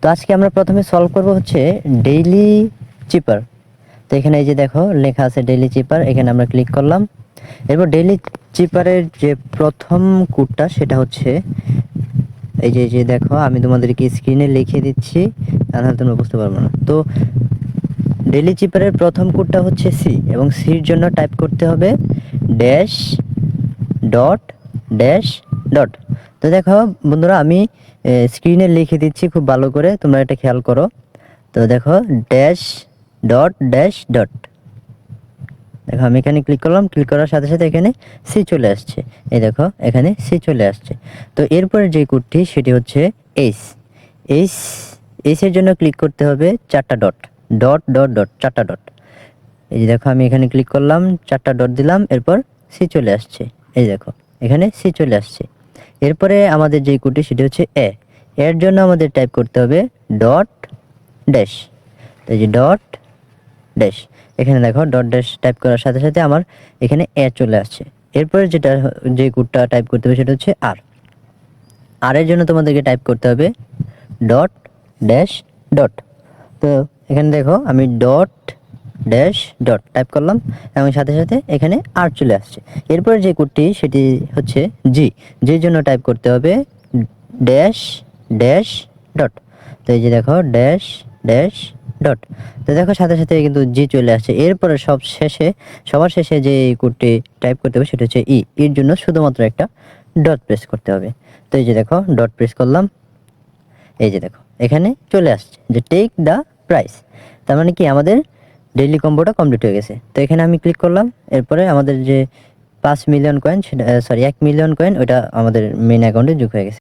তো আজকে আমরা প্রথমে সলভ করব হচ্ছে ডেইলি চিপার। তো এখানে এই যে দেখো লেখা আছে ডেইলি চিপার, এখানে আমরা ক্লিক করলাম। এরপর ডেইলি চিপারের যে প্রথম কোডটা সেটা হচ্ছে এই যে দেখো, আমি তোমাদেরকে স্ক্রিনে লিখে দিচ্ছি, তাহলে তোমরা বুঝতে পারবে না। তো ডেইলি চিপারের প্রথম কোডটা হচ্ছে সি, এবং সির জন্য টাইপ করতে হবে ড্যাশ ডট ড্যাশ ডট। তো দেখো বন্ধুরা, আমি স্ক্রিনে লিখে দিচ্ছি খুব ভালো করে, তোমরা এটা খেয়াল করো। তো দেখো ড্যাশ ডট ড্যাশ ডট, দেখো আমি এখানে ক্লিক করলাম, ক্লিক করার সাথে সাথে এখানে সি চলে আসছে। এই দেখো এখানে সি চলে আসছে। তো এরপরে যে কোডটি সেটি হচ্ছে এইচ। এইচ এইচের জন্য ক্লিক করতে হবে চারটা ডট, ডট ডট ডট, চারটা ডট। এই যে দেখো আমি এখানে ক্লিক করলাম, চারটা ডট দিলাম, এরপর সি চলে আসছে। এই দেখো এখানে সি চলে আসছে। এরপরে আমাদের যে কোডটি সেটি হচ্ছে এ। এর জন্য আমাদের টাইপ করতে হবে ডট ড্যাশ। এই যে ডট ড্যাশ, এখানে দেখো ডট ড্যাশ টাইপ করার সাথে সাথে আমার এখানে এ চলে আসছে। এরপরে যে কোডটা টাইপ করতে হবে সেটা হচ্ছে আর। আর এর জন্য তোমাদেরকে টাইপ করতে হবে ডট ড্যাশ ডট। তো এখানে দেখো আমি ডট ড্যাশ ডট টাইপ করলাম, এবং সাথে সাথে এখানে আর চলে আসছে। এরপরে যে কোডটি সেটি হচ্ছে জি। জির জন্য টাইপ করতে হবে ড্যাশ ড্যাশ ডট। তো এই যে দেখো ড্যাশ ড্যাশ ডট। তো দেখো সাথে সাথে কিন্তু জি চলে আসছে। এরপরে সবার শেষে যে কোডটি টাইপ করতে হবে সেটা হচ্ছে ই। এর জন্য শুধুমাত্র একটা ডট প্রেস করতে হবে। তো এই যে দেখো ডট প্রেস করলাম, এই যে দেখো এখানে চলে আসছে যে টেক দ্য প্রাইস। তার মানে কি আমাদের ডেইলি কম্বোটা কমপ্লিট হয়ে গেছে। তো এখানে আমি ক্লিক করলাম, এরপরে আমাদের যে 5 মিলিয়ন কয়েন, সেটা 1 মিলিয়ন কয়েন, ওটা আমাদের মেইন অ্যাকাউন্টে যোগ হয়ে গেছে।